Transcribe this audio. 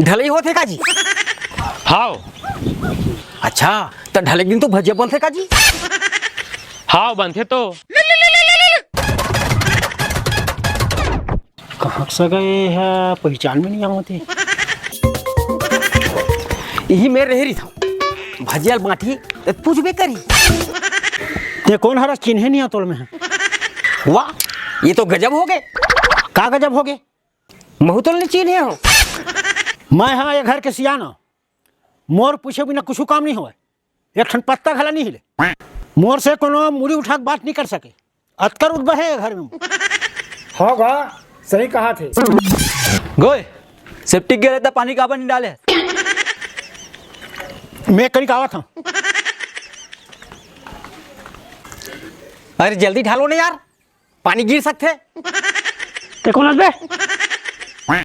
ढलई होते का जी? हाव अच्छा तो ढले दिन तो भजिया बनते का जी? हाव बनथे तो कहाँ से गए हैं, पहचान में नहीं आते। यही मैं रह रही था भजिया बांटी तो पूछबे करी। ये कौन हरा चिन्हे नहीं तोल में है। वाह ये तो गजब हो गए। का गजब हो गए। महतोल ने चिन्हे हो। मैं हाँ ये घर के सियाना, मोर पूछे बिना कुछ काम नहीं हुआ। एक ठन पत्ता घला नहीं हिले, मोर से कोनो मुड़ी उठा के बात नहीं कर सके। अतकर उठ बहे घर में। होगा सही कहा थे। गोय सेप्टिक गिरे तो पानी काबर नहीं डाले। मैं कहीं आवत हूँ। अरे जल्दी ढालो ना यार, पानी गिर सकते। कौन बे